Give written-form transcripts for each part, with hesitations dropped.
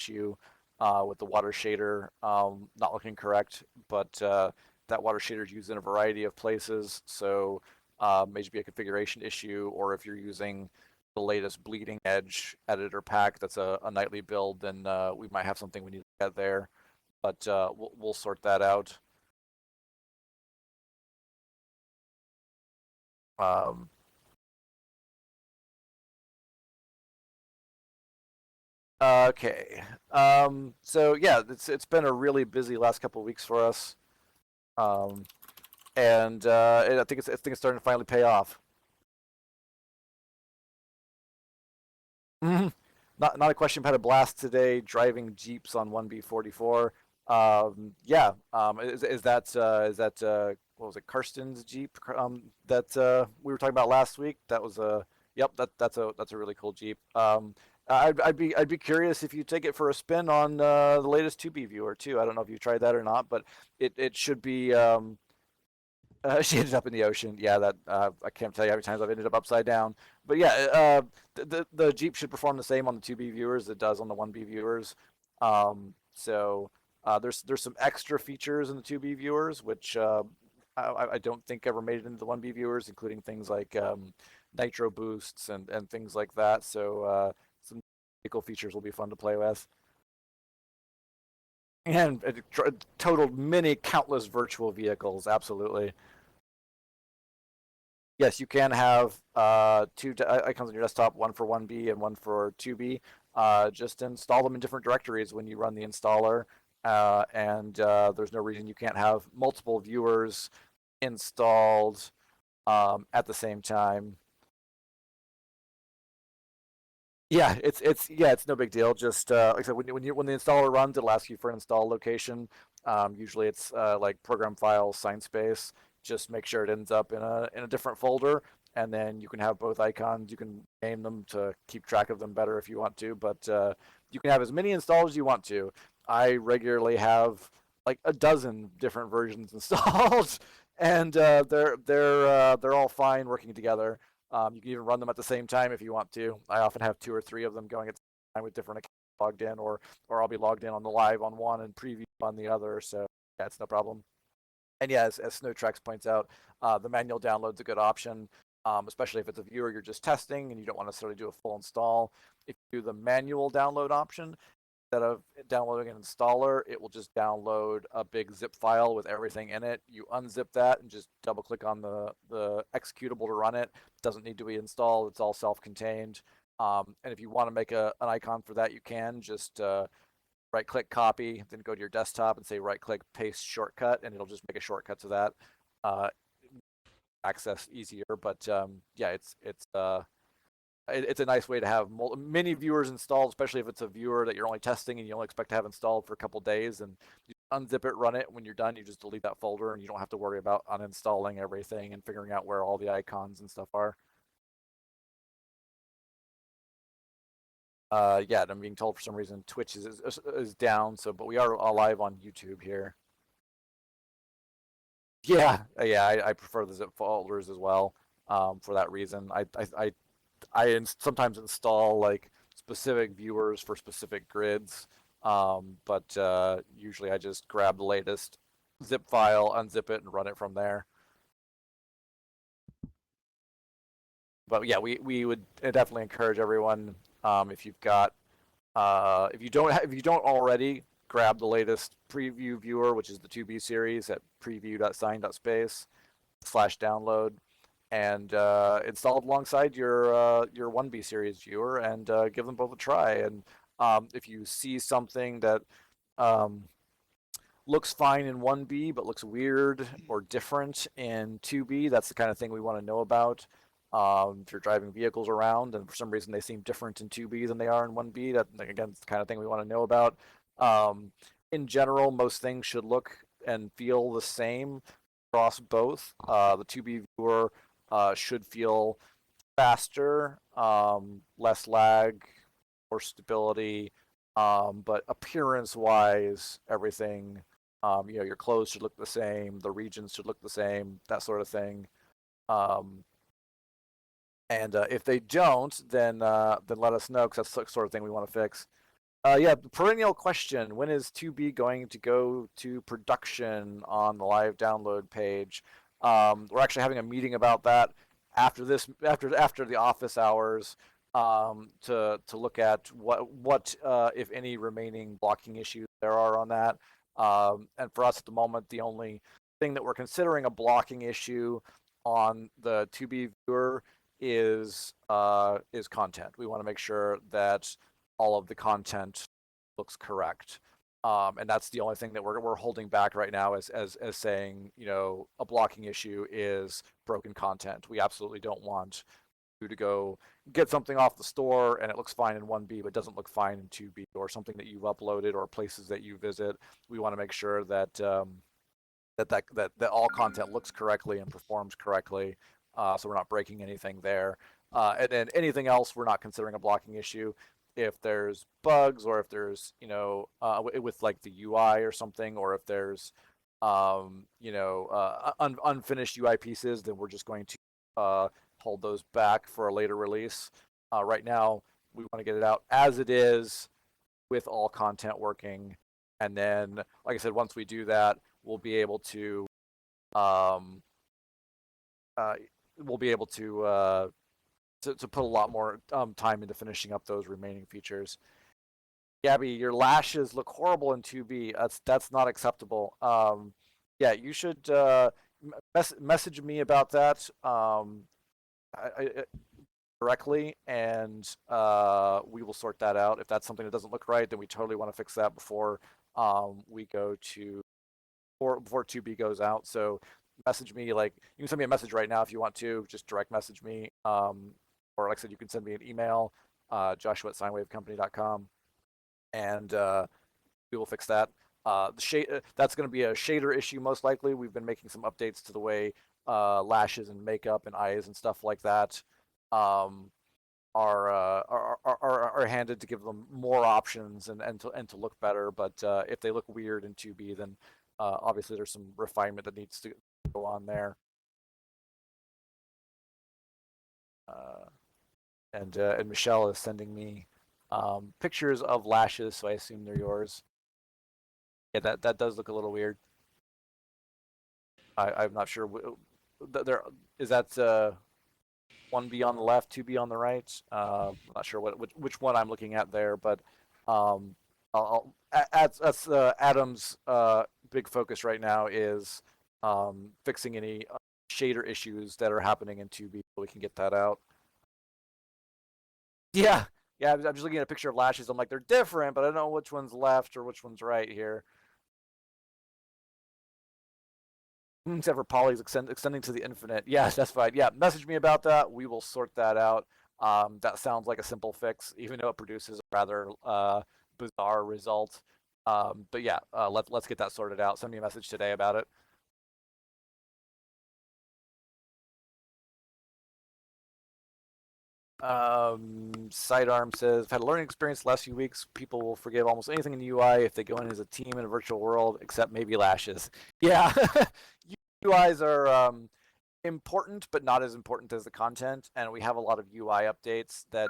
issue with the water shader not looking correct, but that water shader is used in a variety of places, so may just be a configuration issue, or if you're using the latest bleeding edge editor pack that's a nightly build, then we might have something we need to get there, but we'll sort that out. Um, okay. So yeah, it's been a really busy last couple of weeks for us, um, and I think it's starting to finally pay off. Mhm. Not a question. Had a blast today driving Jeeps on 1B44. Yeah. Is that what was it? Karsten's Jeep that we were talking about last week. That was a yep. That's a really cool Jeep. I'd be curious if you take it for a spin on the latest 2B viewer too. I don't know if you tried that or not, but it should be. She ended up in the ocean. Yeah, that I can't tell you how many times I've ended up upside down. But yeah, the Jeep should perform the same on the 2B viewers as it does on the 1B viewers. There's some extra features in the 2B viewers which I don't think ever made it into the 1B viewers, including things like nitro boosts and things like that. So some vehicle features will be fun to play with. And it totaled many countless virtual vehicles. Absolutely. Yes, you can have two icons on your desktop, one for 1B and one for 2B. Just install them in different directories when you run the installer, and there's no reason you can't have multiple viewers installed at the same time. Yeah, it's no big deal. Just like I said, when the installer runs, it'll ask you for an install location. Usually it's like program files, sign space. Just make sure it ends up in a different folder, and then you can have both icons. You can name them to keep track of them better if you want to, but you can have as many installs as you want to. I regularly have like a dozen different versions installed, and they're all fine working together. You can even run them at the same time if you want to. I often have two or three of them going at the same time with different accounts logged in, or I'll be logged in on the live on one and preview on the other. So yeah, it's no problem. And yeah, as Snowtrax points out, the manual download's a good option, especially if it's a viewer you're just testing and you don't want to necessarily do a full install. If you do the manual download option, instead of downloading an installer, it will just download a big zip file with everything in it. You unzip that and just double click on the executable to run it. It doesn't need to be installed. It's all self-contained. And if you want to make an icon for that, you can just right click copy, then go to your desktop and say right click paste shortcut, and it'll just make a shortcut to that. Uh, Access easier, but yeah, it's a nice way to have many viewers installed, especially if it's a viewer that you're only testing and you only expect to have installed for a couple days. And you unzip it, run it. When you're done, you just delete that folder, and you don't have to worry about uninstalling everything and figuring out where all the icons and stuff are. Yeah, I'm being told for some reason Twitch is down. So, but we are all live on YouTube here. Yeah, yeah, I prefer the zip folders as well. For that reason, sometimes install like specific viewers for specific grids, but usually I just grab the latest zip file, unzip it, and run it from there. But yeah, we would definitely encourage everyone, if you've got if you don't already, grab the latest preview viewer, which is the 2B series at preview.sign.space/download, and installed alongside your 1B series viewer, and give them both a try. And if you see something that um, looks fine in 1B but looks weird or different in 2B, that's the kind of thing we want to know about. If you're driving vehicles around and for some reason they seem different in 2B than they are in 1B, that again, it's the kind of thing we want to know about. Um, in general, most things should look and feel the same across both. The 2B viewer should feel faster, less lag, more stability, but appearance-wise, everything, your clothes should look the same, the regions should look the same, that sort of thing. Um, and if they don't, then let us know because that's the sort of thing we want to fix. Yeah, the perennial question: when is 2B going to go to production on the live download page? We're actually having a meeting about that after the office hours, to look at what if any remaining blocking issues there are on that. And for us at the moment, the only thing that we're considering a blocking issue on the 2B viewer is content. We want to make sure that all of the content looks correct. And that's the only thing that we're holding back right now, as saying, a blocking issue is broken content. We absolutely don't want you to go get something off the store and it looks fine in 1B but doesn't look fine in 2B, or something that you've uploaded or places that you visit. We want to make sure that all content looks correctly and performs correctly, so we're not breaking anything there. And then anything else, we're not considering a blocking issue. If there's bugs, or if there's with like the UI or something, or if there's unfinished UI pieces, then we're just going to hold those back for a later release. Right now, we want to get it out as it is with all content working, and then, like I said, once we do that, we'll be able to um, uh, we'll be able to put a lot more time into finishing up those remaining features. Gabby, your lashes look horrible in 2B. That's not acceptable. Yeah, you should message me about that, directly, and we will sort that out. If that's something that doesn't look right, then we totally want to fix that before we go to before 2B goes out. So message me, like, you can send me a message right now if you want to, just direct message me. Or like I said, you can send me an email, joshua@sinewavecompany.com, and we will fix that. That's going to be a shader issue most likely. We've been making some updates to the way lashes and makeup and eyes and stuff like that um, are handed, to give them more options and to look better. But if they look weird in 2B, then obviously there's some refinement that needs to go on there. Uh, and Michelle is sending me pictures of lashes, so I assume they're yours. Yeah, that does look a little weird. I'm not sure. There is that 1B on the left, 2B on the right. I'm not sure which one I'm looking at there, but um, that's Adam's big focus right now is fixing any shader issues that are happening in 2B, so we can get that out. Yeah, yeah. I'm just looking at a picture of lashes. I'm like, they're different, but I don't know which one's left or which one's right here. Except for Polly's extending to the infinite. Yes, that's fine. Yeah, message me about that. We will sort that out. That sounds like a simple fix, even though it produces a rather bizarre result. But yeah, let's get that sorted out. Send me a message today about it. Sidearm says, I've had a learning experience the last few weeks. People will forgive almost anything in the UI if they go in as a team in a virtual world, except maybe lashes. Yeah, UIs are important, but not as important as the content. And we have a lot of UI updates that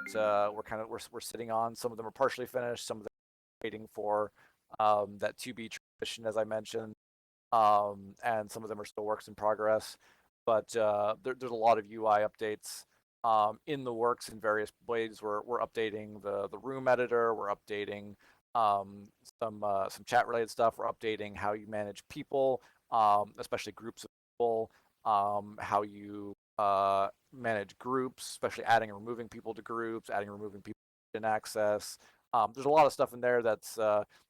we're sitting on. Some of them are partially finished. Some of them are waiting for that 2B transition, as I mentioned, and some of them are still works in progress. But there's a lot of UI updates in the works in various ways. We're updating the room editor. We're updating um, some chat related stuff. We're updating how you manage people, especially groups of people. How you manage groups, especially adding and removing people to groups, adding and removing people in access. There's a lot of stuff in there that's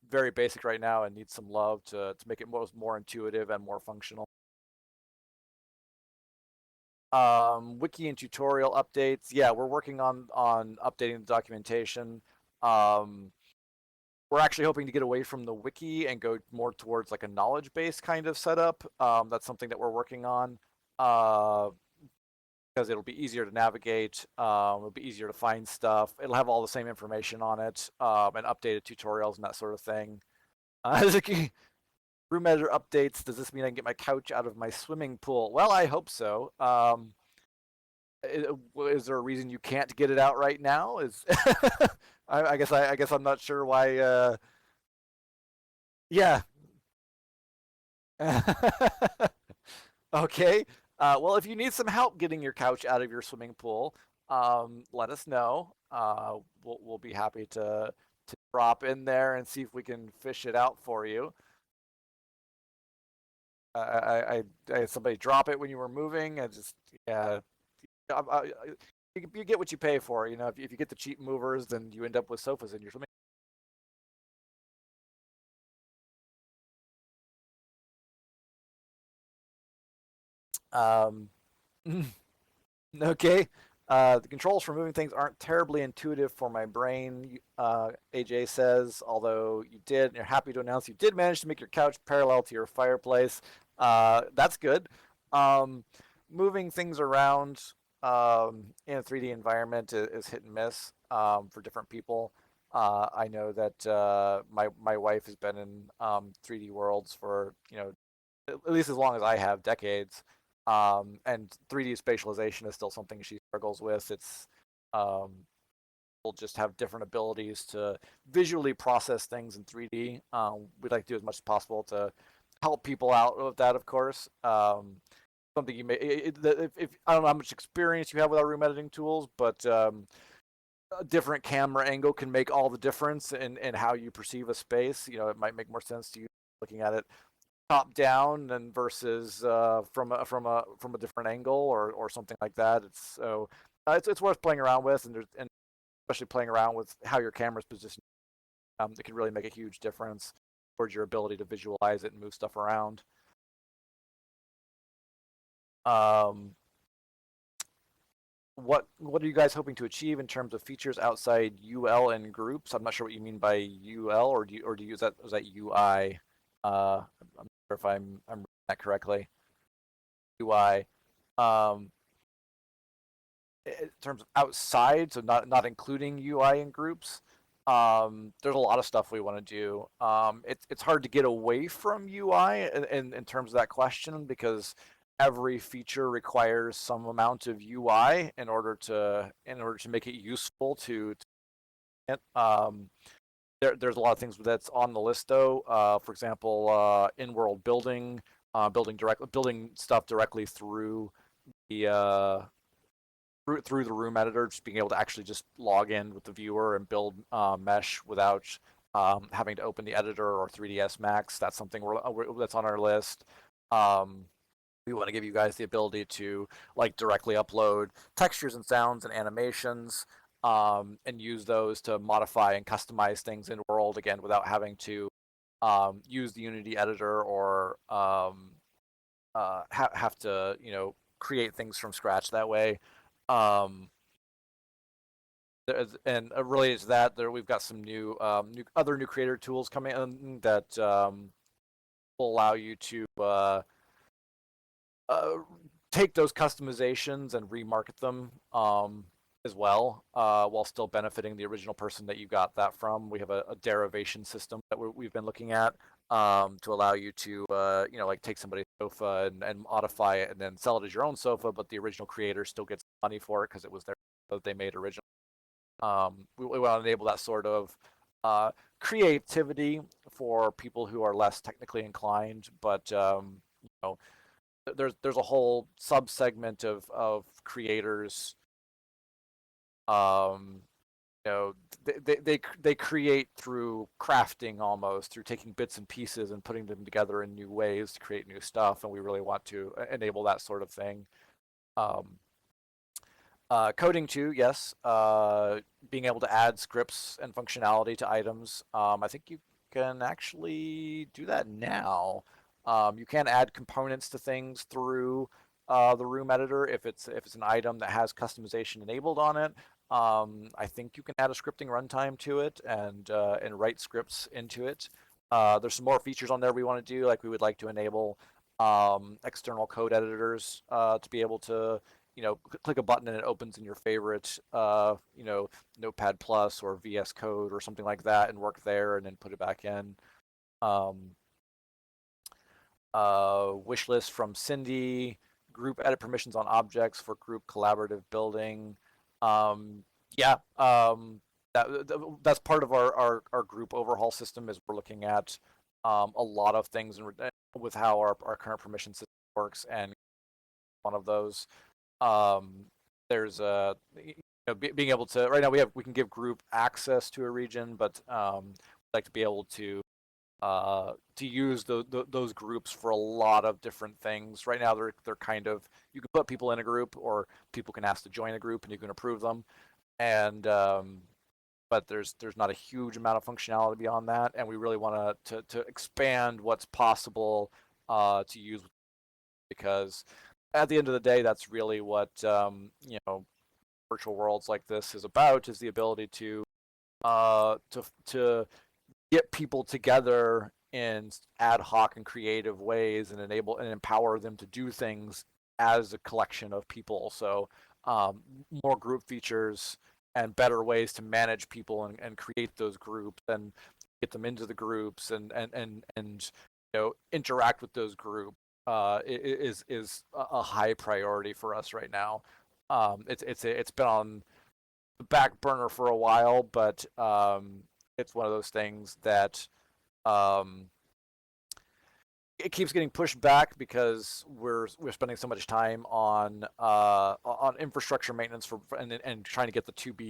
very basic right now and needs some love to make it more intuitive and more functional. Wiki and tutorial updates. Yeah, we're working on updating the documentation. Um, we're actually hoping to get away from the wiki and go more towards like a knowledge base kind of setup. That's something that we're working on. Uh, because it'll be easier to navigate. It'll be easier to find stuff. It'll have all the same information on it, and updated tutorials and that sort of thing. Room editor updates. Does this mean I can get my couch out of my swimming pool? Well, I hope so. Is there a reason you can't get it out right now? I guess I'm not sure why. Yeah. Okay. Well, if you need some help getting your couch out of your swimming pool, let us know. We'll be happy to drop in there and see if we can fish it out for you. Somebody drop it when you were moving. I just yeah, you get what you pay for. You know, if you get the cheap movers, then you end up with sofas in your swimming. Um, Okay. The controls for moving things aren't terribly intuitive for my brain, AJ says, although you're happy to announce you did manage to make your couch parallel to your fireplace. That's good. Um, Moving things around in a 3D environment is hit and miss for different people. I know that my wife has been in 3D worlds for, at least as long as I have, decades. And 3D spatialization is still something she struggles with. It's um, We'll just have different abilities to visually process things in 3D. We'd like to do as much as possible to help people out with that, of course. Something you may, if I don't know how much experience you have with our room editing tools, but a different camera angle can make all the difference in how you perceive a space. You know, it might make more sense to you looking at it top down and versus from a different angle or something like that. It's worth playing around with, and especially playing around with how your camera's positioned. It can really make a huge difference towards your ability to visualize it and move stuff around. Um, what are you guys hoping to achieve in terms of features outside UL and groups? I'm not sure what you mean by UL, or do you use that, is that UI? I'm not sure if I'm reading that correctly. UI. Um, in terms of outside, so not including UI and groups, there's a lot of stuff we want to do. It's hard to get away from UI in terms of that question because every feature requires some amount of UI in order to make it useful to it. There's a lot of things that's on the list though. For example, in-world building, building stuff directly the through the room editor, just being able to actually just log in with the viewer and build mesh without having to open the editor or 3ds Max. That's something that's on our list. Um, we want to give you guys the ability to like directly upload textures and sounds and animations, and use those to modify and customize things in world again without having to use the Unity editor or have to create things from scratch that way. Um, and related to that, we've got some new creator tools coming in that will allow you to uh, take those customizations and remarket them as well, while still benefiting the original person that you got that from. We have a derivation system that we've been looking at to allow you to, like take somebody's sofa and modify it and then sell it as your own sofa, but the original creator still gets money for it because it was their that they made originally. We want to enable that sort of uh, creativity for people who are less technically inclined, but you know, there's a whole subsegment of creators. Um, you know, they create through crafting, almost through taking bits and pieces and putting them together in new ways to create new stuff, and we really want to enable that sort of thing. Um, Coding too, yes. Being able to add scripts and functionality to items. I think you can actually do that now. You can add components to things through the room editor if it's an item that has customization enabled on it. I think you can add a scripting runtime to it and write scripts into it. There's some more features on there we want to do, like we would like to enable external code editors to be able to click a button and it opens in your favorite, Notepad Plus or VS Code or something like that and work there and then put it back in. Um, Wish list from Cindy, group edit permissions on objects for group collaborative building. Um, yeah, that's part of our group overhaul system is we're looking at a lot of things with how our current permission system works, and one of those um, there's being able to right now we can give group access to a region, but we'd like to be able to use those groups for a lot of different things. Right now, they're kind of you can put people in a group, or people can ask to join a group, and you can approve them. And but there's not a huge amount of functionality beyond that, and we really want to expand what's possible to use, because at the end of the day, that's really what virtual worlds like this is about: is the ability to get people together in ad hoc and creative ways, and enable and empower them to do things as a collection of people. So more group features and better ways to manage people, and create those groups, and get them into the groups, and interact with those groups is a high priority for us right now. It's been on the back burner for a while, but it's one of those things that um, it keeps getting pushed back because we're spending so much time on infrastructure maintenance and trying to get the 2B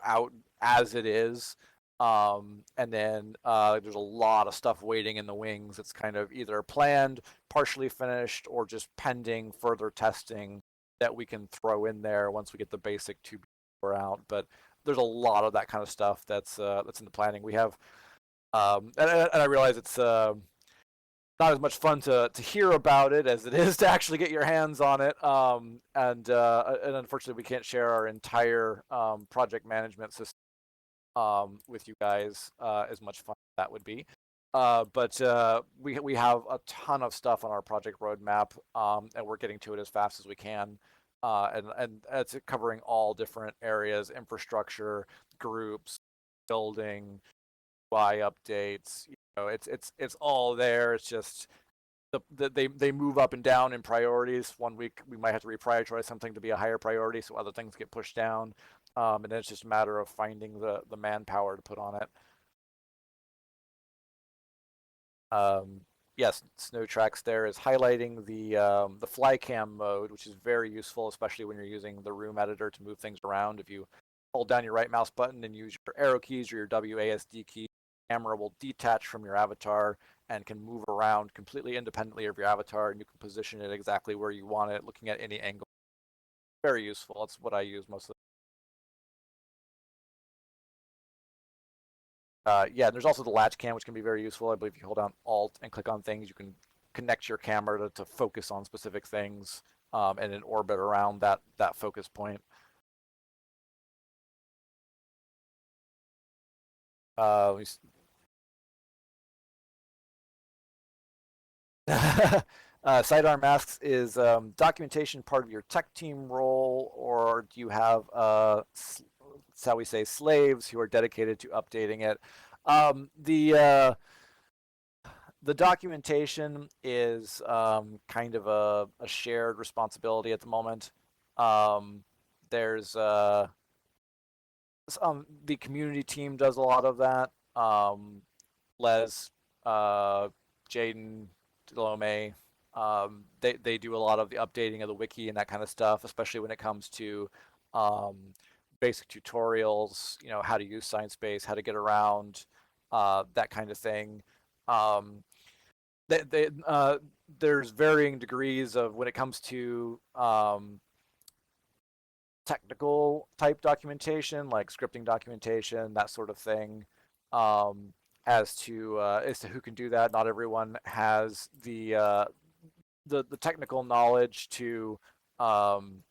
out as it is. And then there's a lot of stuff waiting in the wings. It's kind of either planned, partially finished, or just pending further testing that we can throw in there once we get the basic 2B out. But there's a lot of that kind of stuff that's in the planning. We have, and I realize it's not as much fun to hear about it as it is to actually get your hands on it. And unfortunately, we can't share our entire project management system with you guys, as much fun as that would be. But we have a ton of stuff on our project roadmap, and we're getting to it as fast as we can. And it's covering all different areas: infrastructure, groups, building, UI updates. It's all there. It's just they move up and down in priorities. One week we might have to reprioritize something to be a higher priority, so other things get pushed down. And then it's just a matter of finding the manpower to put on it. Um, yes, Snow Tracks there is highlighting the Flycam mode, which is very useful, especially when you're using the room editor to move things around. If you hold down your right mouse button and use your arrow keys or your WASD key, the camera will detach from your avatar and can move around completely independently of your avatar, and you can position it exactly where you want it, looking at any angle. Very useful. That's what I use most of yeah, and there's also the latch cam, which can be very useful. I believe if you hold down Alt and click on things, you can connect your camera to focus on specific things, and then orbit around that focus point. Uh, Sidearm masks is documentation part of your tech team role, or do you have shall we say slaves who are dedicated to updating it? The documentation is kind of a shared responsibility at the moment. Um, there's the community team does a lot of that. Les, uh, Jaden, Delome, they do a lot of the updating of the wiki and that kind of stuff, especially when it comes to um, basic tutorials. How to use ScienceBase, how to get around, that kind of thing. Um, there's varying degrees of when it comes to technical type documentation, like scripting documentation, that sort of thing. Um, as to who can do that, not everyone has the technical knowledge um,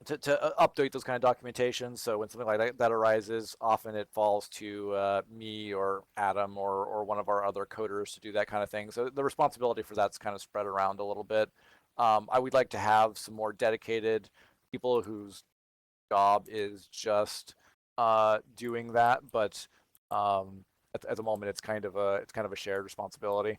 to update those kind of documentations. So when something like that arises, often it falls to me or Adam or one of our other coders to do that kind of thing. So the responsibility for that's kind of spread around a little bit. I would like to have some more dedicated people whose job is just doing that, but at the moment it's kind of a shared responsibility.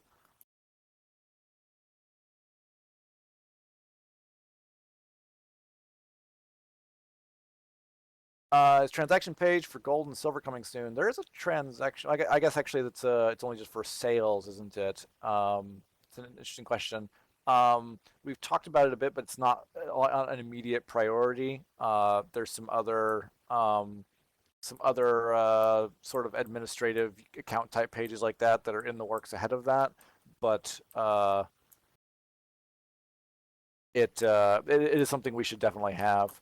Is transaction page for gold and silver coming soon? There is a transaction. I guess actually that's it's only just for sales, isn't it? It's an interesting question. We've talked about it a bit, but it's not an immediate priority. There's some other sort of administrative account type pages like that that are in the works ahead of that. But it is something we should definitely have.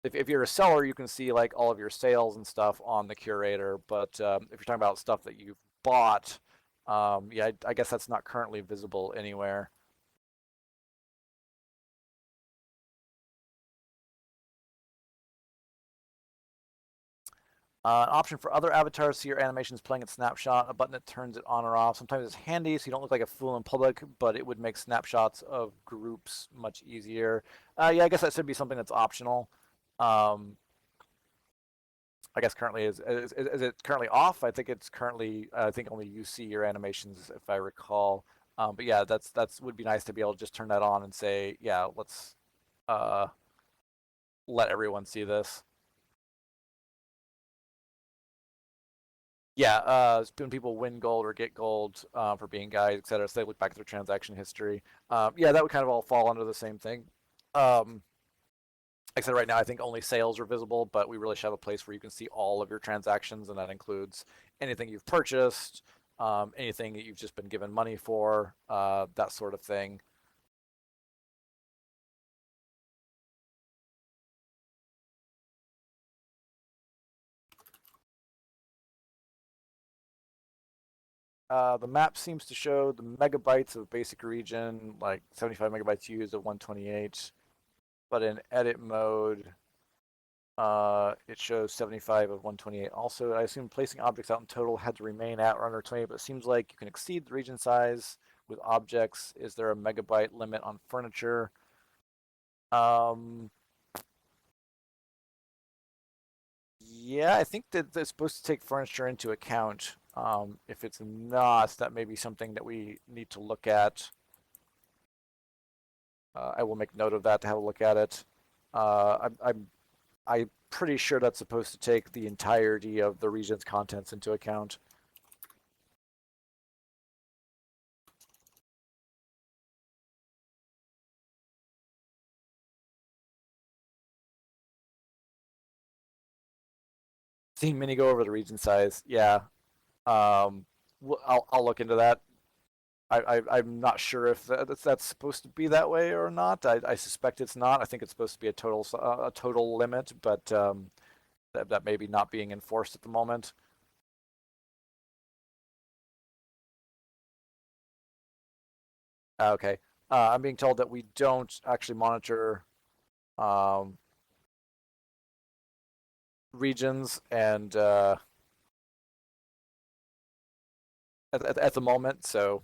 If you're a seller, you can see like all of your sales and stuff on the curator. But if you're talking about stuff that you've bought, yeah, I guess that's not currently visible anywhere. An option for other avatars, see your animations playing at snapshot, a button that turns it on or off. Sometimes it's handy so you don't look like a fool in public, but it would make snapshots of groups much easier. Yeah, I guess that should be something that's optional. Um, I guess currently is it currently off? I think it's currently I think only you see your animations if I recall. But yeah, that's would be nice to be able to just turn that on and say, yeah, let's uh, let everyone see this. Yeah, when people win gold or get gold for being guides, et cetera, so they look back at their transaction history. Yeah, that would kind of all fall under the same thing. Um, like I said, right now, I think only sales are visible, but we really should have a place where you can see all of your transactions, and that includes anything you've purchased, anything that you've just been given money for, that sort of thing. The map seems to show the megabytes of basic region, like 75 megabytes used of 128, but in edit mode, it shows 75 of 128. Also, I assume placing objects out in total had to remain at or under 20, but it seems like you can exceed the region size with objects. Is there a megabyte limit on furniture? Um, yeah, I think that that's supposed to take furniture into account. If it's not, that may be something that we need to look at. I will make note of that to have a look at it. I'm pretty sure that's supposed to take the entirety of the region's contents into account. Seen Mini go over the region size. Yeah. I'll look into that. I'm not sure if that's supposed to be that way or not. I suspect it's not. I think it's supposed to be a total limit, but that may be not being enforced at the moment. Okay. I'm being told that we don't actually monitor um, regions and at the moment. So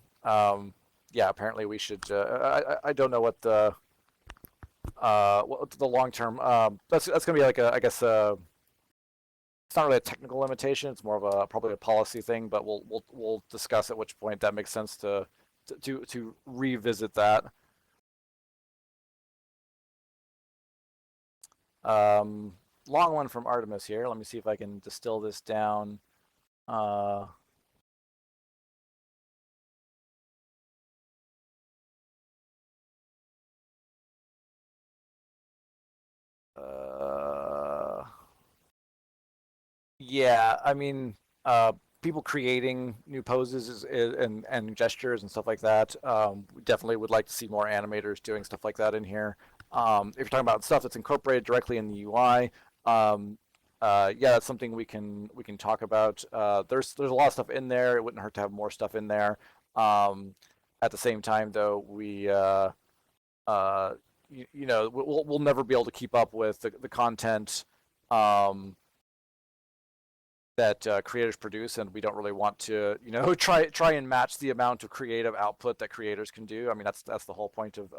yeah, apparently we should. I don't know what the long term. That's gonna be like a I guess it's not really a technical limitation. It's more of a probably a policy thing. But we'll discuss at which point that makes sense to revisit that. Um, Long one from Artemis here. Let me see if I can distill this down. Uh, uh, Yeah, I mean, people creating new poses and gestures and stuff like that. We definitely would like to see more animators doing stuff like that in here. If you're talking about stuff that's incorporated directly in the UI, yeah, that's something we can talk about. There's a lot of stuff in there. It wouldn't hurt to have more stuff in there. Um, at the same time, though, uh, we'll never be able to keep up with the content. Um, that creators produce, and we don't really want to, try and match the amount of creative output that creators can do. I mean, that's the whole point of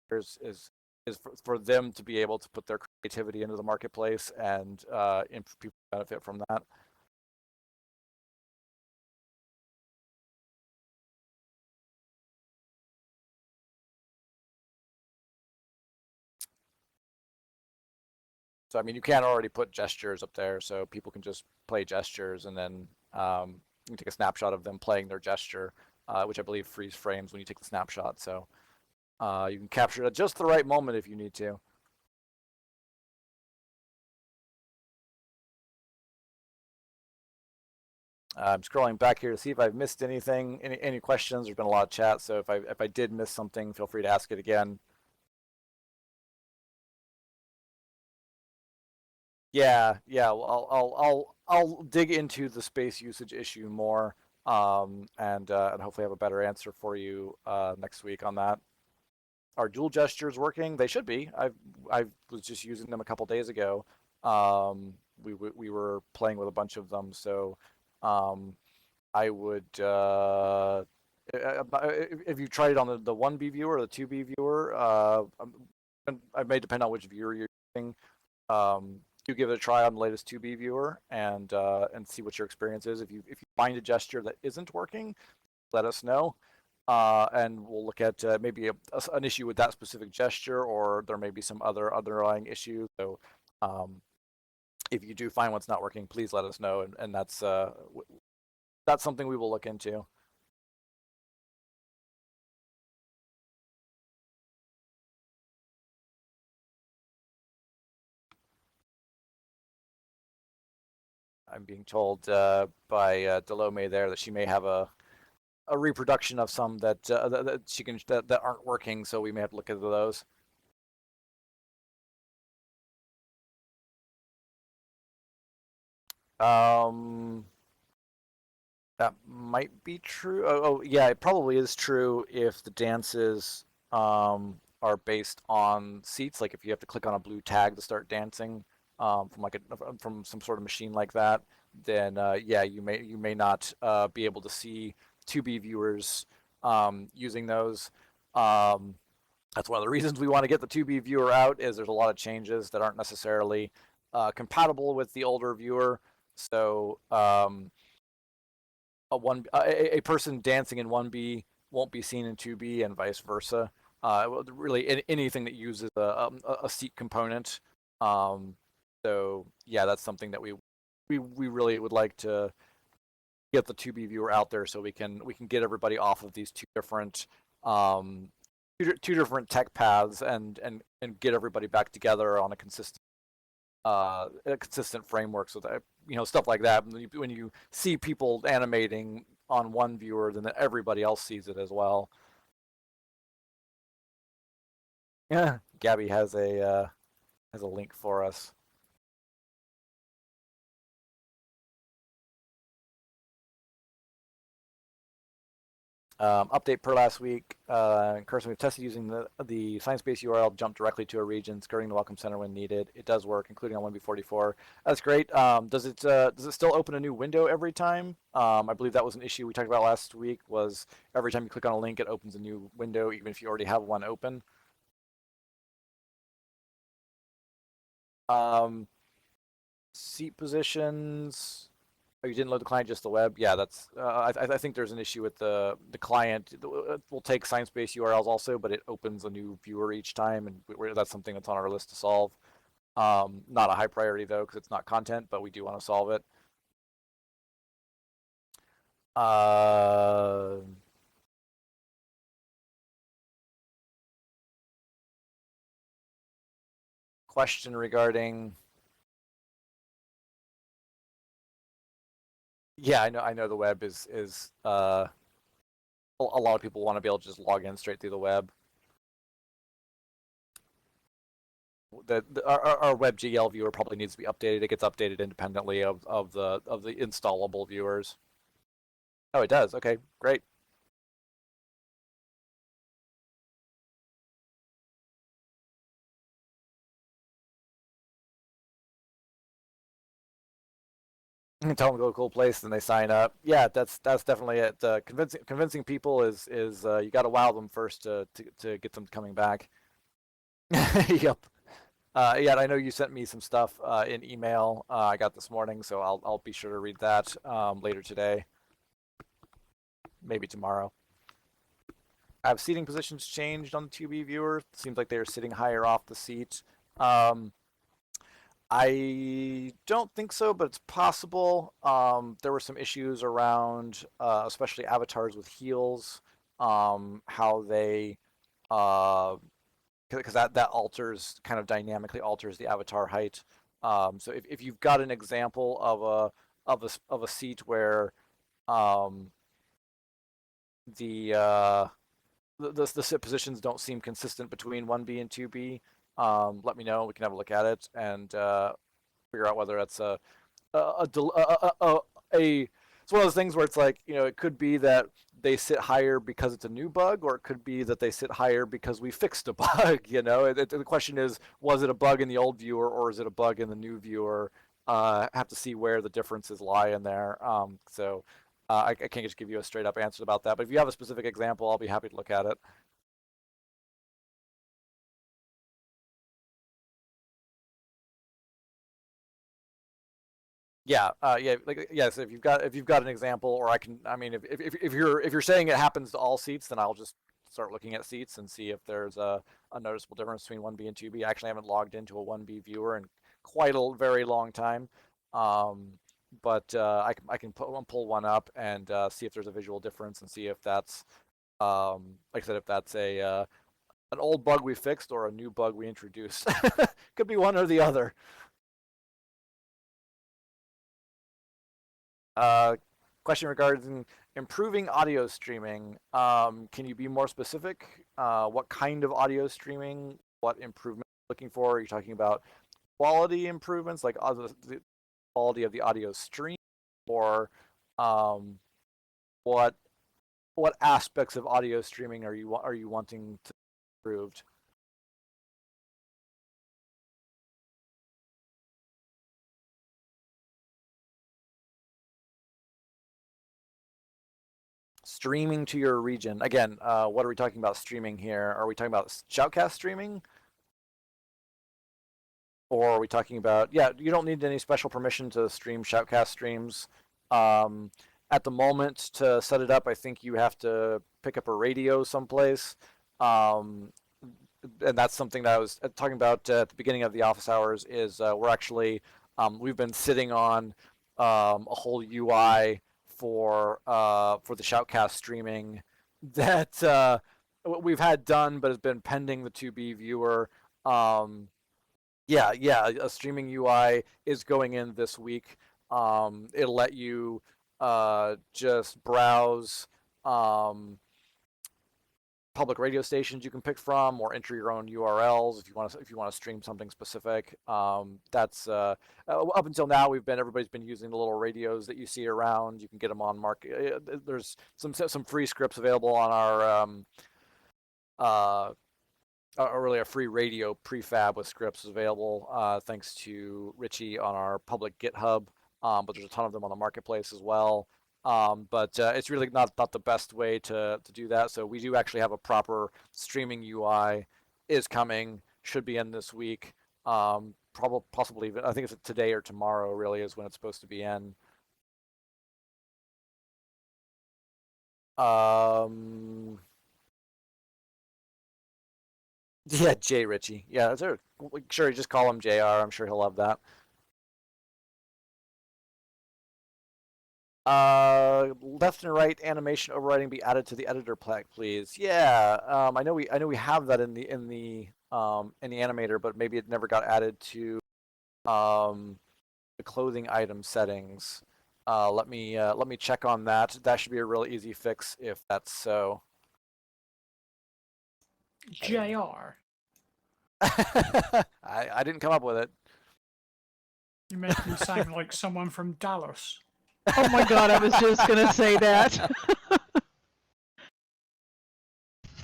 creators is for them to be able to put their creativity into the marketplace and people benefit from that. So I mean, you can already put gestures up there, so people can just play gestures, and then you can take a snapshot of them playing their gesture, which I believe freeze frames when you take the snapshot. So you can capture it at just the right moment if you need to. I'm scrolling back here to see if I've missed anything, any questions. There's been a lot of chat, so if I did miss something, feel free to ask it again. Yeah, yeah. Well, I'll dig into the space usage issue more, and hopefully have a better answer for you next week on that. Are dual gestures working? They should be. I was just using them a couple days ago. We were playing with a bunch of them, so um, I would if you tried it on the 1B viewer or the 2B viewer, it may depend on which viewer you're using. You give it a try on the latest 2B viewer and see what your experience is. If you find a gesture that isn't working, let us know, and we'll look at maybe an issue with that specific gesture, or there may be some other underlying issues. So um, if you do find what's not working, please let us know, and that's something we will look into. I'm being told by Delome there that she may have a reproduction of some that she can that aren't working, so we may have to look into those. Um, that might be true. Oh, yeah, it probably is true if the dances are based on seats. Like if you have to click on a blue tag to start dancing from some sort of machine like that, then yeah, you may not be able to see 2B viewers using those. Um, that's one of the reasons we want to get the 2B viewer out. Is there's a lot of changes that aren't necessarily compatible with the older viewer. So a person dancing in 1B won't be seen in 2B and vice versa. Really, anything that uses a seat component. Um, so yeah, that's something that we really would like to get the 2B viewer out there so we can get everybody off of these um, two different tech paths and get everybody back together on a consistent framework, so that stuff like that. When you see people animating on one viewer, then everybody else sees it as well. Yeah, Gabby has a link for us. Update per last week. Carson, we've tested using the Sciencebase URL jump directly to a region, skirting the Welcome Center when needed. It does work, including on 1B44. That's great. Does it still open a new window every time? I believe that was an issue we talked about last week. Was every time you click on a link, it opens a new window, even if you already have one open. Um, Seat positions. Oh, you didn't load the client, just the web. Yeah, that's. I think there's an issue with the client. We'll take Sciencebase URLs also, but it opens a new viewer each time, and that's something that's on our list to solve. Not a high priority though, because it's not content, but we do want to solve it. Uh, Question regarding. Yeah, I know the web is a lot of people want to be able to just log in straight through the web. Our WebGL viewer probably needs to be updated. It gets updated independently of the installable viewers. Oh, it does. Okay, great. Tell them to go to a cool place, then they sign up. Yeah, that's definitely it. Convincing people is you got to wow them first to get them coming back. Yep. Yeah, I know you sent me some stuff in email. I got this morning, so I'll be sure to read that later today, maybe tomorrow. Have seating positions changed on the 2B viewer? Seems like they are sitting higher off the seat. Um, I don't think so, but it's possible. There were some issues around, especially avatars with heels, how they, uh, because that alters, kind of dynamically alters the avatar height. So if you've got an example of a seat where um, the, uh, the sit positions don't seem consistent between 1B and 2B, let me know. We can have a look at it and figure out whether that's a, a it's one of those things where it's like, it could be that they sit higher because it's a new bug, or it could be that they sit higher because we fixed a bug. The question is, was it a bug in the old viewer or is it a bug in the new viewer? Have to see where the differences lie in there. I can't just give you a straight up answer about that, but if you have a specific example, I'll be happy to look at it. Yeah, yeah, like yes. If you've got an example, or I mean, if you're saying it happens to all seats, then I'll just start looking at seats and see if there's a noticeable difference between 1B and 2B. I actually haven't logged into a 1B viewer in quite a very long time, um, but I can pull one up and see if there's a visual difference and see if that's like I said, if that's a an old bug we fixed or a new bug we introduced. Could be one or the other. Uh, Question regarding improving audio streaming. Can you be more specific? What kind of audio streaming? What improvement are you looking for? Are you talking about quality improvements, like the quality of the audio stream, or um, what what aspects of audio streaming are you wanting to improved? Streaming to your region. Again, what are we talking about streaming here? Are we talking about shoutcast streaming? Or are we talking about, yeah, you don't need any special permission to stream shoutcast streams. Um, at the moment, to set it up, I think you have to pick up a radio someplace. Um, and that's something that I was talking about at the beginning of the office hours. Is we've been sitting on a whole UI for the shoutcast streaming that we've had done, but has been pending the 2B viewer. Um, yeah, yeah, a streaming UI is going in this week. It'll let you just browse um, public radio stations you can pick from, or enter your own URLs if you want to stream something specific. That's up until now everybody's been using the little radios that you see around. You can get them on market. There's some free scripts available on our uh, really a free radio prefab with scripts is available thanks to Richie on our public GitHub. But there's a ton of them on the marketplace as well. But it's really not the best way to do that. So we do actually have a proper streaming UI is coming, should be in this week. Probably possibly even, I think it's today or tomorrow really is when it's supposed to be in. Um, yeah, Jay Ritchie. Yeah, sure. You just call him JR. I'm sure he'll love that. Left and right animation overriding be added to the editor pack, please. Yeah, I know we have that in the animator, but maybe it never got added to um, the clothing item settings. Let me check on that. That should be a real easy fix if that's so. JR. I didn't come up with it. You make me sound like someone from Dallas. Oh my god, I was just gonna say that.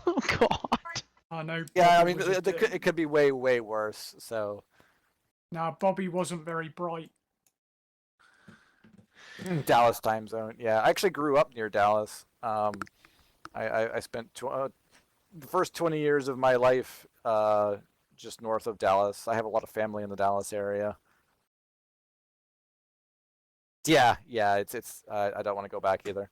Oh god. I know. Yeah, I Bobby mean was a it could be way way worse. So Nah, Bobby wasn't very bright. Dallas time zone. Yeah, I actually grew up near Dallas. I spent the first 20 years of my life just north of Dallas. I have a lot of family in the Dallas area. Yeah, yeah. It's. I don't want to go back either.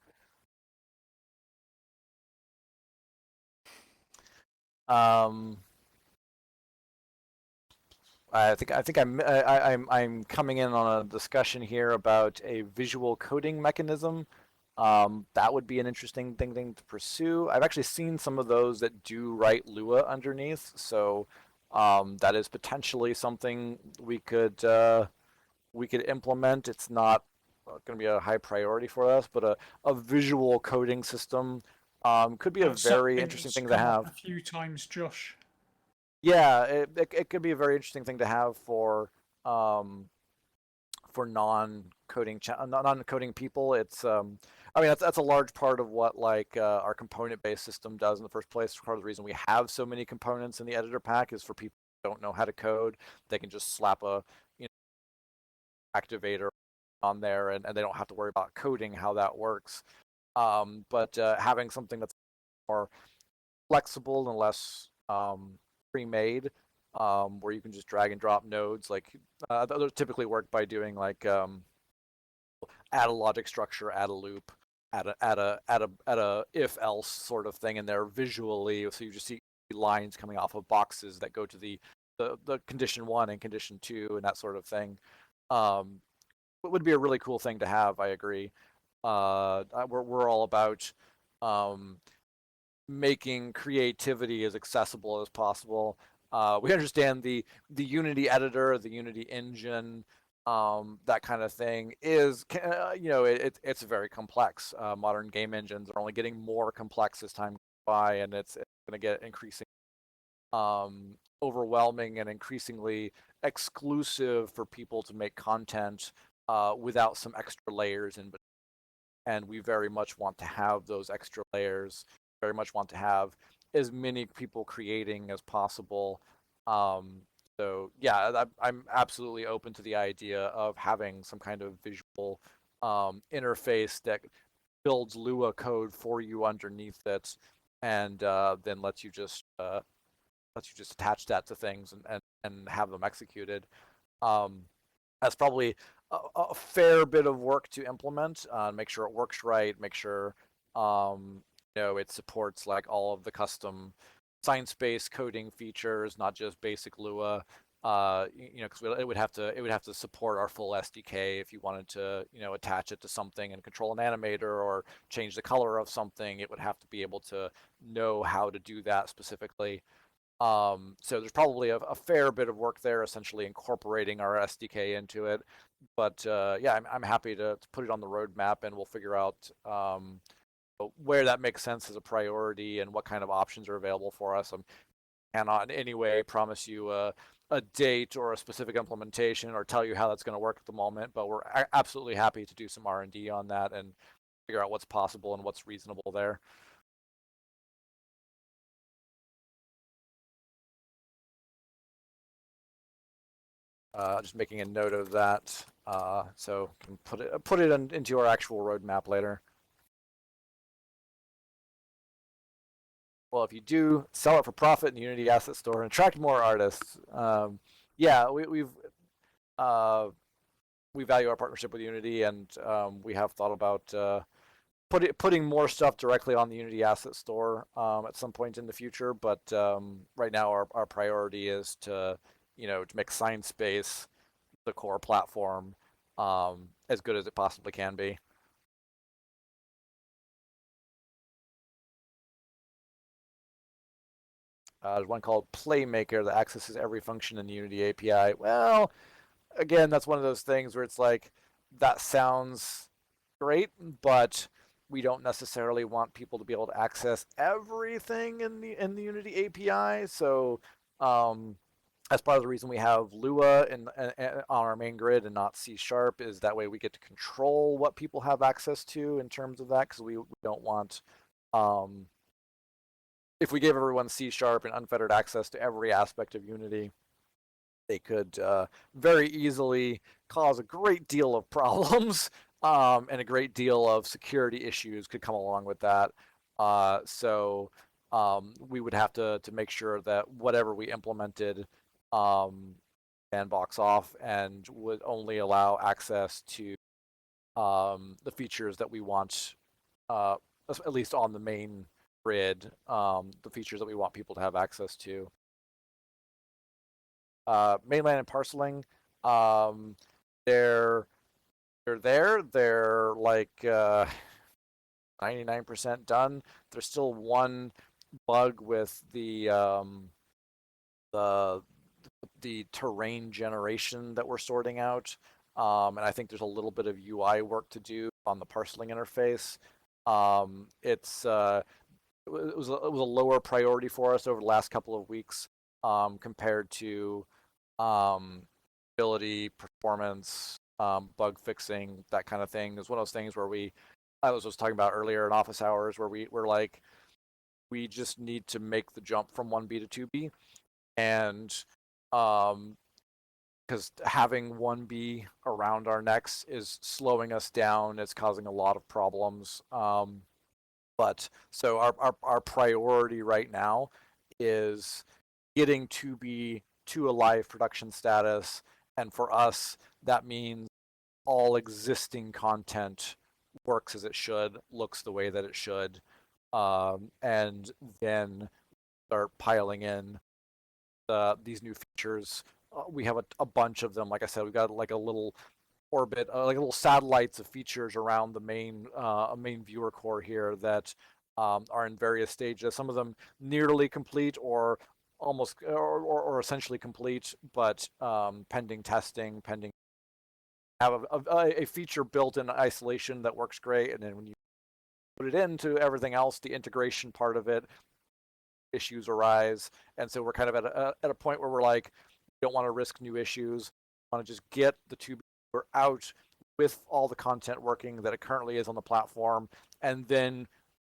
Um, I'm coming in on a discussion here about a visual coding mechanism. That would be an interesting thing to pursue. I've actually seen some of those that do write Lua underneath, so that is potentially something we could implement. It's not going to be a high priority for us, but a visual coding system could be a That's very something interesting that's thing to come up have. a few times, Josh. Yeah, it could be a very interesting thing to have um, for non-coding people. I mean that's a large part of what like our component-based system does in the first place. Part of the reason we have so many components in the editor pack is for people who don't know how to code. They can just slap a activator on there, and they don't have to worry about coding how that works. But having something that's more flexible and less pre-made, where you can just drag and drop nodes, like those typically work by doing like add a logic structure, add a loop, add a if else sort of thing in there visually, so you just see lines coming off of boxes that go to the condition one and condition two and that sort of thing. Um, it would be a really cool thing to have. I agree. We're all about um, making creativity as accessible as possible. We understand the Unity editor, the Unity engine, that kind of thing is it's very complex. Modern game engines are only getting more complex as time goes by, and it's going to get increasing overwhelming and increasingly exclusive for people to make content without some extra layers in between. And we very much want to have those extra layers. Very much want to have as many people creating as possible. Um, so yeah, I'm absolutely open to the idea of having some kind of visual interface that builds Lua code for you underneath it, and then lets you just attach that to things and have them executed. Um, that's probably a fair bit of work to implement. Make sure it works right. Make sure it supports like all of the custom science-based coding features, not just basic Lua. Because it would have to support our full SDK if you wanted to attach it to something and control an animator or change the color of something. It would have to be able to know how to do that specifically. So there's probably a fair bit of work there, essentially incorporating our SDK into it. But yeah, I'm happy to put it on the roadmap, and we'll figure out where that makes sense as a priority and what kind of options are available for us. I cannot in any way promise you a date or a specific implementation or tell you how that's going to work at the moment, but we're absolutely happy to do some R&D on that and figure out what's possible and what's reasonable there. Just making a note of that, so can put it into our actual roadmap later. Well, if you do sell it for profit in the Unity Asset Store and attract more artists, yeah, uh, we value our partnership with Unity, and we have thought about putting more stuff directly on the Unity Asset Store at some point in the future. But right now, our priority is to make Sciencebase the core platform as good as it possibly can be. There's one called Playmaker that accesses every function in the Unity API. Well, again, that's one of those things where it's like, that sounds great, but we don't necessarily want people to be able to access everything in the Unity API. So that's part of the reason we have Lua on our main grid and not C Sharp, is that way we get to control what people have access to in terms of that, because we don't want if we gave everyone C Sharp and unfettered access to every aspect of Unity, they could very easily cause a great deal of problems, and a great deal of security issues could come along with that. So we would have to make sure that whatever we implemented sandbox off and would only allow access to the features that we want, uh, at least on the main grid, the features that we want people to have access to. mainland and parceling, um, they're they're there. They're like 99% done. There's still one bug with the the terrain generation that we're sorting out, and I think there's a little bit of UI work to do on the parceling interface. It's it was a lower priority for us over the last couple of weeks, compared to um, ability, performance, bug fixing, that kind of thing. It was one of those things where I was talking about earlier in office hours, where we're like, we just need to make the jump from 1B to 2B, and um, because having 1B around our necks is slowing us down. It's causing a lot of problems. But so our priority right now is getting 2B to a live production status. And for us, that means all existing content works as it should, looks the way that it should, and then start piling in these new features. We have a bunch of them. Like I said, we've got like a little orbit, like little satellites of features around the main viewer core here that are in various stages. Some of them nearly complete or almost or essentially complete, but pending testing, pending have a feature built in isolation that works great, and then when you put it into everything else, the integration part of it, issues arise, and so we're kind of at a point where we're like, we don't want to risk new issues. We want to just get the tube out with all the content working that it currently is on the platform, and then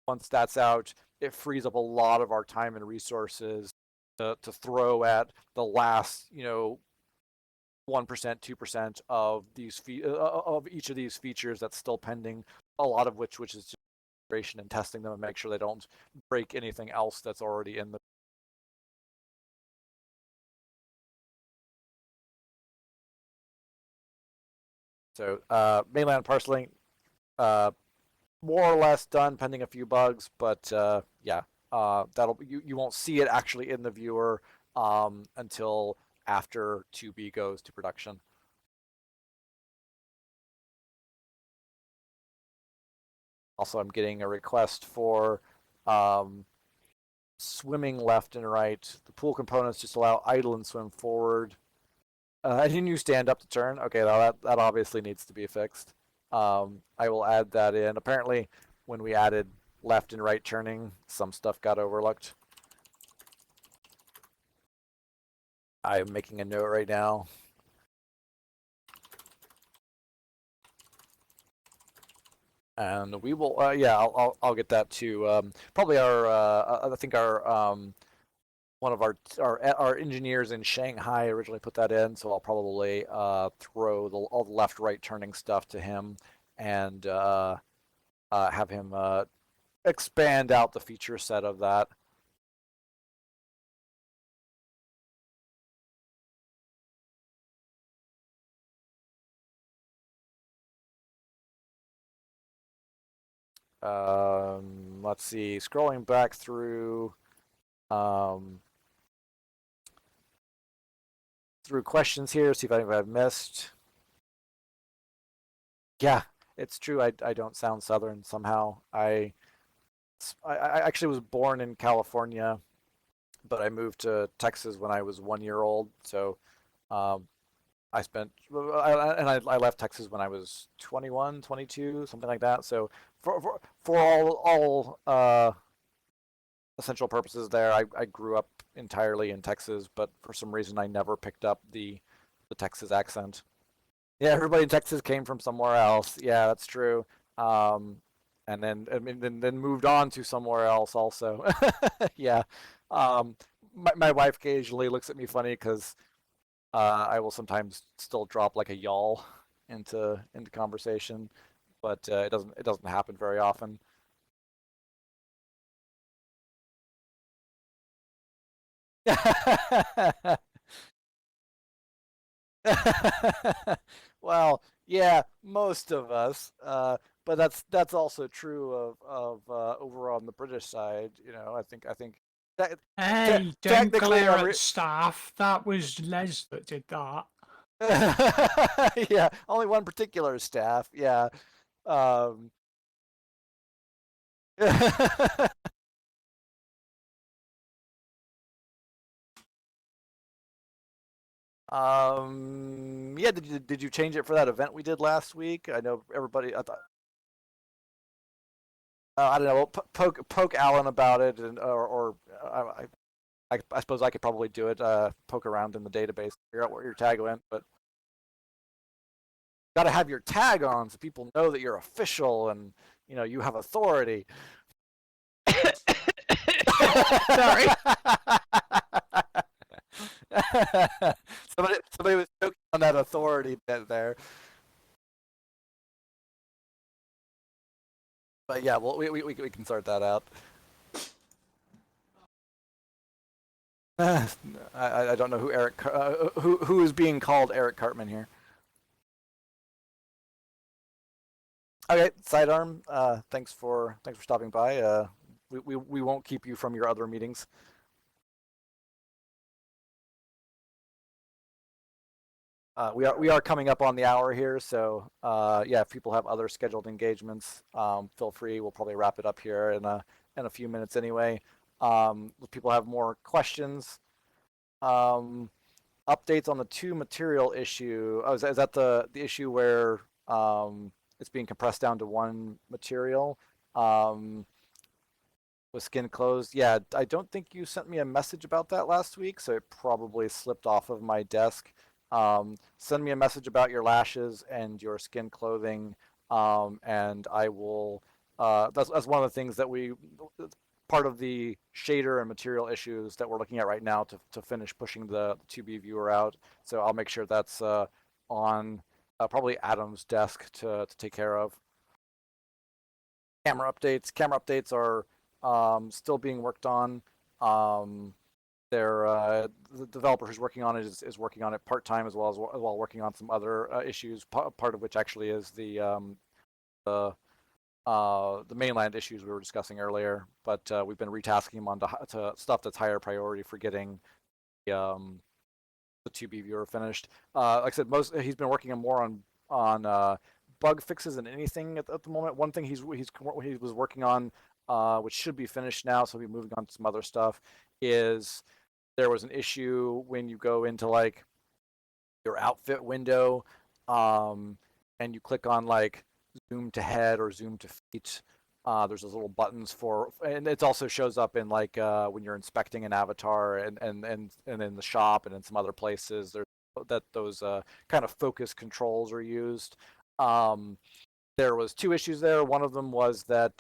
once that's out, it frees up a lot of our time and resources to throw at the last 1%, 2% of of each of these features that's still pending. A lot of which is just integration and testing them and make sure they don't break anything else that's already in the. So mainland parceling, uh, more or less done, pending a few bugs, but yeah, that'll you won't see it actually in the viewer until after 2B goes to production. Also, I'm getting a request for um, swimming left and right. The pool components just allow idle and swim forward. I didn't use stand up to turn. Okay, now that obviously needs to be fixed. I will add that in. Apparently, when we added left and right turning, some stuff got overlooked. I'm making a note right now. And we will, yeah, I'll get that to probably I think one of our engineers in Shanghai originally put that in, so I'll probably throw all the left right turning stuff to him and have him expand out the feature set of that. Let's see, scrolling back um, through questions here, see if I've missed. Yeah, it's true. I don't sound Southern somehow. I actually was born in California, but I moved to Texas when I was 1 year old. So um, I spent I left Texas when I was 21, 22, something like that. So for all essential purposes there, I grew up entirely in Texas, but for some reason I never picked up the Texas accent. Yeah, everybody in Texas came from somewhere else. Yeah, that's true. Um, and then I mean, then moved on to somewhere else also. Yeah. Um, my wife occasionally looks at me funny because I will sometimes still drop like a y'all into conversation, but it doesn't happen very often. Well, yeah, most of us, but that's also true of over on the British side. I think Te- Hey, don't technically, glare at staff. That was Les that did that. yeah, only one particular staff. Yeah. Um, yeah. Did you change it for that event we did last week? I know everybody. I thought. I don't know. Well, poke Alan about it, and or I suppose I could probably do it. Poke around in the database, figure out where your tag went, but got to have your tag on so people know that you're official and you have authority. Sorry. somebody was joking on that authority bit there. But yeah, well, we can sort that out. I don't know who who is being called Eric Cartman here. Okay, Sidearm. Thanks for stopping by. We won't keep you from your other meetings. We are coming up on the hour here, so yeah, if people have other scheduled engagements, feel free. We'll probably wrap it up here in a few minutes anyway. If people have more questions, um, updates on the two material issue. Oh, is that the issue where it's being compressed down to one material with skin closed? Yeah, I don't think you sent me a message about that last week, so it probably slipped off of my desk. Send me a message about your lashes and your skin clothing, and I will. That's one of the things that part of the shader and material issues that we're looking at right now to finish pushing the 2B viewer out. So I'll make sure that's on probably Adam's desk to take care of. Camera updates are still being worked on. The developer who's working on it is working on it part time as well working on some other issues. Part of which actually is the mainland issues we were discussing earlier. But we've been retasking him on to stuff that's higher priority for getting the 2B viewer finished. Like I said, he's been working on more on bug fixes than anything at the moment. One thing he was working on, which should be finished now, so he'll be moving on to some other stuff, is there was an issue when you go into like your outfit window, and you click on like zoom to head or zoom to feet. There's those little buttons and it also shows up in like when you're inspecting an avatar and in the shop and in some other places. Those kind of focus controls are used. There was two issues there. One of them was that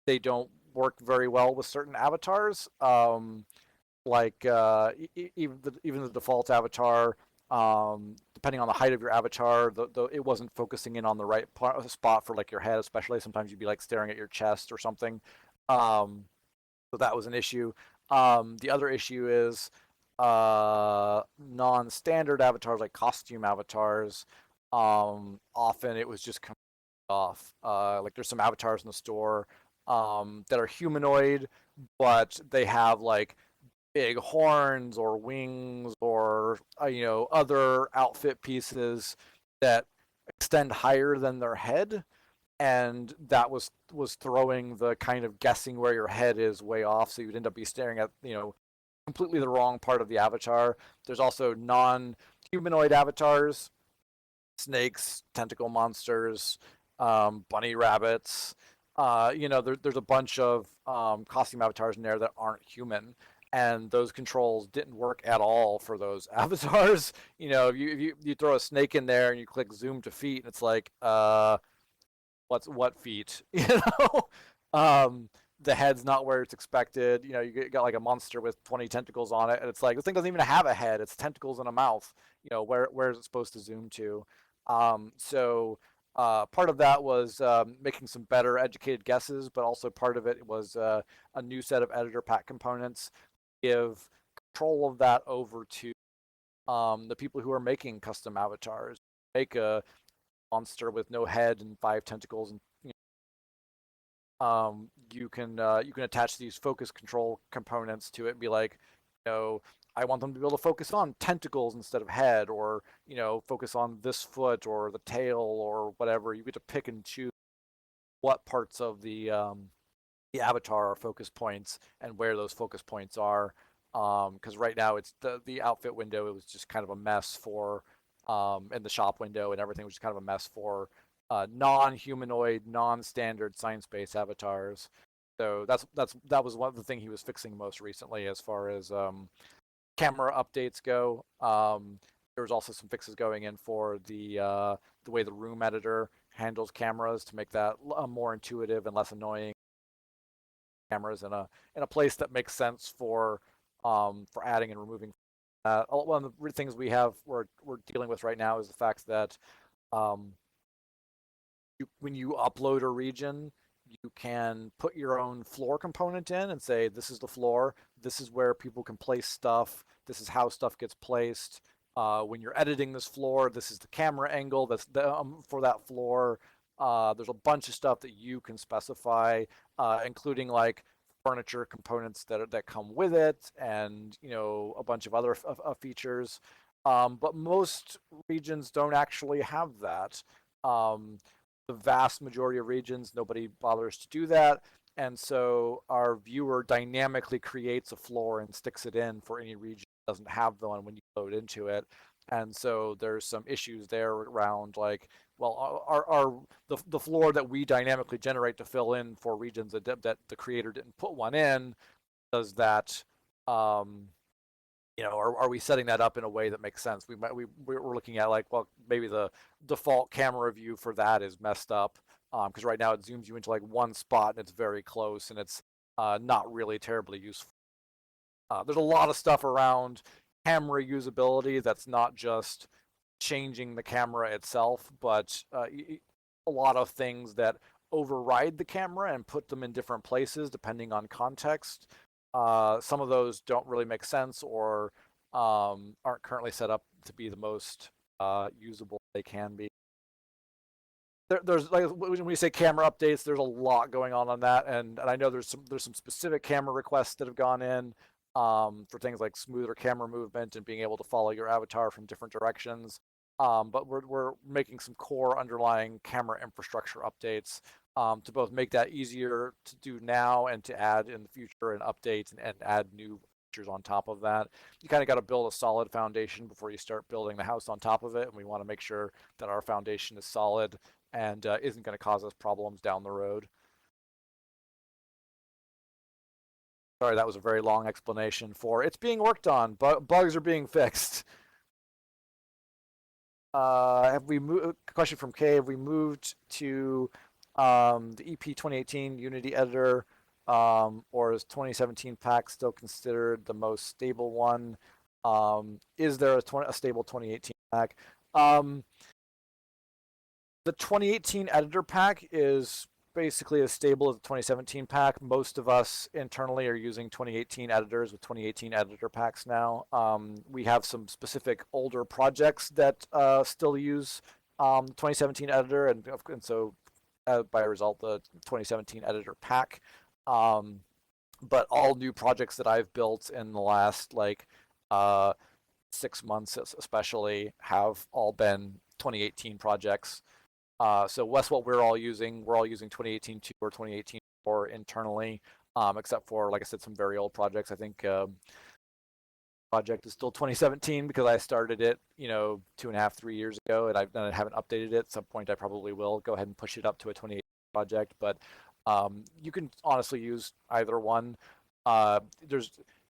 they don't work very well with certain avatars. Like even the default avatar, depending on the height of your avatar, it wasn't focusing in on the right spot for like your head, especially. Sometimes you'd be like staring at your chest or something. So that was an issue. The other issue is non-standard avatars like costume avatars. Often it was just off. Like there's some avatars in the store that are humanoid, but they have like big horns or wings or other outfit pieces that extend higher than their head, and that was throwing the kind of guessing where your head is way off, so you'd end up be staring at completely the wrong part of the avatar. There's also non-humanoid avatars, snakes, tentacle monsters, bunny rabbits. There's a bunch of costume avatars in there that aren't human, and those controls didn't work at all for those avatars. If you throw a snake in there and you click zoom to feet, and it's like, what feet? The head's not where it's expected. You got like a monster with 20 tentacles on it, and it's like this thing doesn't even have a head. It's tentacles and a mouth. Where is it supposed to zoom to? So part of that was making some better educated guesses, but also part of it was a new set of editor pack components. Give control of that over to the people who are making custom avatars. Make a monster with no head and 5 tentacles and you can attach these focus control components to it and be like, I want them to be able to focus on tentacles instead of head, or focus on this foot or the tail or whatever. You get to pick and choose what parts of the avatar are focus points and where those focus points are. Because right now it's the outfit window. It was just kind of a mess for, and the shop window and everything was just kind of a mess for non-humanoid, non-standard science-based avatars. So that was one of the things he was fixing most recently as far as camera updates go. There was also some fixes going in for the way the room editor handles cameras to make that more intuitive and less annoying. Cameras in a place that makes sense for adding and removing. One of the things we're dealing with right now is the fact that um, when you upload a region, you can put your own floor component in and say, this is the floor, this is where people can place stuff, this is how stuff gets placed. When you're editing this floor, this is the camera angle for that floor. There's a bunch of stuff that you can specify, including like furniture components that come with it, and a bunch of other features. But most regions don't actually have that. The vast majority of regions, nobody bothers to do that. And so our viewer dynamically creates a floor and sticks it in for any region that doesn't have one when you load into it. And so there's some issues there around like, well, the floor that we dynamically generate to fill in for regions that the creator didn't put one in, does that um, are we setting that up in a way that makes sense? We're looking at like, well, maybe the default camera view for that is messed up, because right now it zooms you into like one spot and it's very close and it's not really terribly useful. There's a lot of stuff around camera usability that's not just changing the camera itself, but a lot of things that override the camera and put them in different places depending on context. Some of those don't really make sense or aren't currently set up to be the most usable they can be. There's like when we say camera updates, there's a lot going on that, and I know there's some specific camera requests that have gone in for things like smoother camera movement and being able to follow your avatar from different directions. But we're making some core underlying camera infrastructure updates to both make that easier to do now and to add in the future and update and add new features on top of that. You kind of got to build a solid foundation before you start building the house on top of it, and we want to make sure that our foundation is solid and isn't going to cause us problems down the road. Sorry, that was a very long explanation for it's being worked on. Bugs are being fixed. Have we moved? Question from Kay: have we moved to the EP 2018 Unity editor, or is 2017 pack still considered the most stable one? Is there a stable 2018 pack? The 2018 editor pack is basically as stable as the 2017 pack. Most of us internally are using 2018 editors with 2018 editor packs now. We have some specific older projects that still use 2017 editor, and so by result, the 2017 editor pack. But all new projects that I've built in the last like 6 months, especially, have all been 2018 projects. So that's what we're all using. We're all using 2018 2 or 2018 4 internally, except for, like I said, some very old projects. I think project is still 2017 because I started it, 2.5, 3 years ago, and I haven't updated it. At some point, I probably will go ahead and push it up to a 2018 project. But you can honestly use either one. There's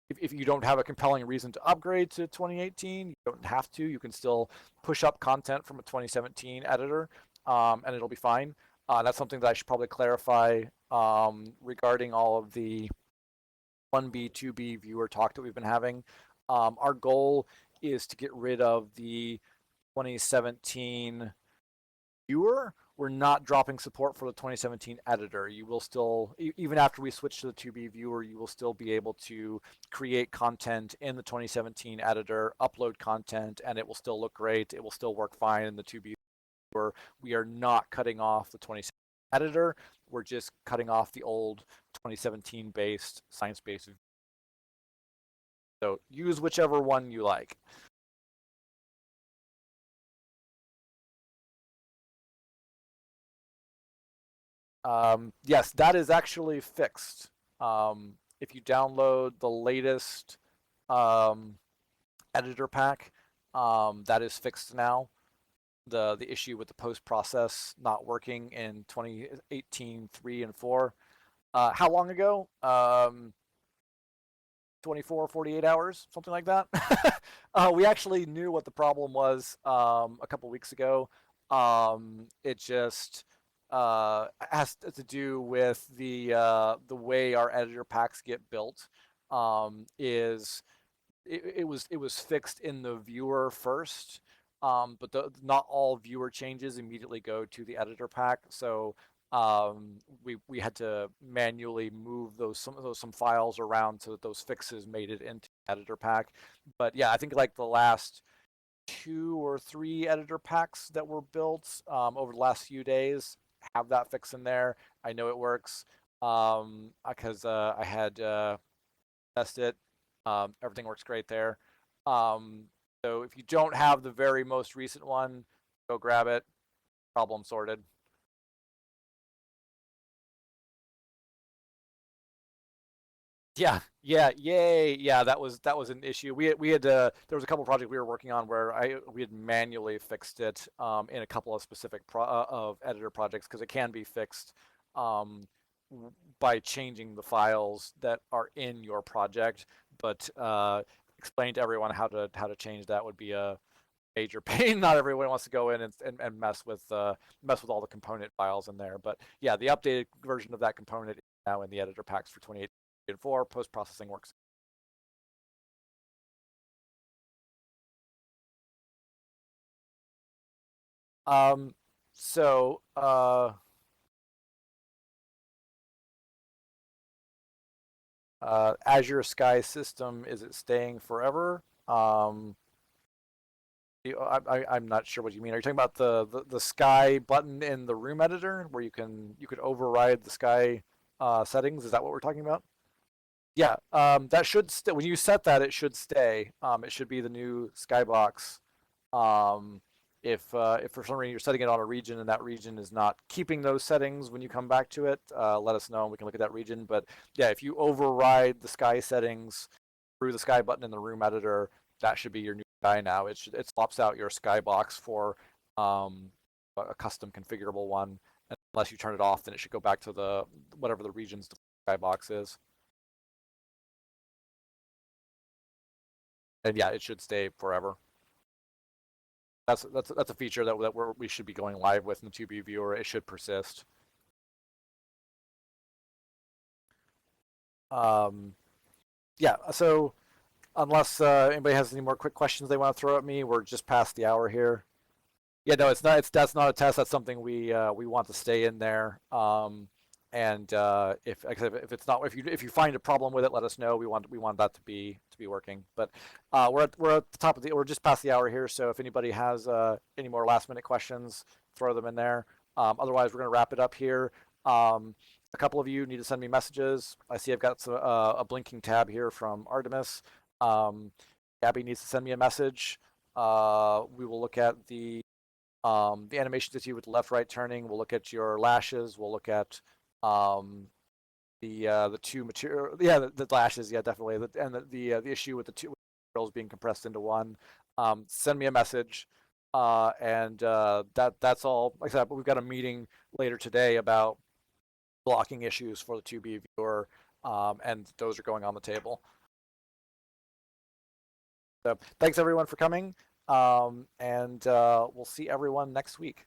if you don't have a compelling reason to upgrade to 2018, you don't have to. You can still push up content from a 2017 editor, and it'll be fine. That's something that I should probably clarify regarding all of the 1B, 2B viewer talk that we've been having. Our goal is to get rid of the 2017 viewer. We're not dropping support for the 2017 editor. You will still, even after we switch to the 2B viewer, you will still be able to create content in the 2017 editor, upload content, and it will still look great. It will still work fine in the 2B viewer. We are not cutting off the 2017 editor. We're just cutting off the old 2017 based science-based. So use whichever one you like. Yes, that is actually fixed. If you download the latest um, editor pack, that is fixed now. The issue with the post process not working in 2018 3 and 4. How long ago? 24, 48 hours, something like that. We actually knew what the problem was a couple weeks ago. It just has to do with the way our editor packs get built. Is it was fixed in the viewer first, but not all viewer changes immediately go to the editor pack. So we had to manually move some files around so that those fixes made it into the editor pack. But yeah, I think like the last 2 or 3 editor packs that were built over the last few days have that fix in there. I know it works because I had tested it. Everything works great there. Um, so if you don't have the very most recent one, go grab it. Problem sorted. Yeah, yay, yeah. That was an issue. We had there was a couple of projects we were working on where we had manually fixed it in a couple of specific of editor projects because it can be fixed um, by changing the files that are in your project. But explain to everyone how to change that would be a major pain. Not everyone wants to go in and mess with all the component files in there. But yeah, the updated version of that component is now in the editor packs for 28 and 4. Post processing works. Um, so Azure Sky System, is it staying forever? I'm not sure what you mean. Are you talking about the Sky button in the Room Editor where you could override the Sky settings? Is that what we're talking about? Yeah, that should when you set that, it should stay. It should be the new Skybox. Um, if for some reason you're setting it on a region and that region is not keeping those settings when you come back to it, let us know and we can look at that region. But yeah, if you override the Sky settings through the Sky button in the Room Editor, that should be your new Sky now. It swaps out your Skybox for um, a custom configurable one. And unless you turn it off, then it should go back to the whatever the region's the Skybox is. And yeah, it should stay forever. That's a feature we should be going live with in the 2B viewer. It should persist. Um, yeah. So unless anybody has any more quick questions they want to throw at me, we're just past the hour here. Yeah, no, it's not. That's not a test. That's something we want to stay in there. And if like I said, if it's not if you find a problem with it, let us know. We want that to be working. But we're at the top of the we're just past the hour here. So if anybody has any more last minute questions, throw them in there. Otherwise, we're gonna wrap it up here. A couple of you need to send me messages. I see I've got a blinking tab here from Artemis. Gabby needs to send me a message. We will look at the animations that you with left right turning. We'll look at your lashes. We'll look at the two material. Yeah, the lashes. Yeah, definitely. And the issue with the two materials being compressed into one. Send me a message. And that's all. Like I said, but we've got a meeting later today about blocking issues for the 2B viewer, and those are going on the table. So thanks everyone for coming, and we'll see everyone next week.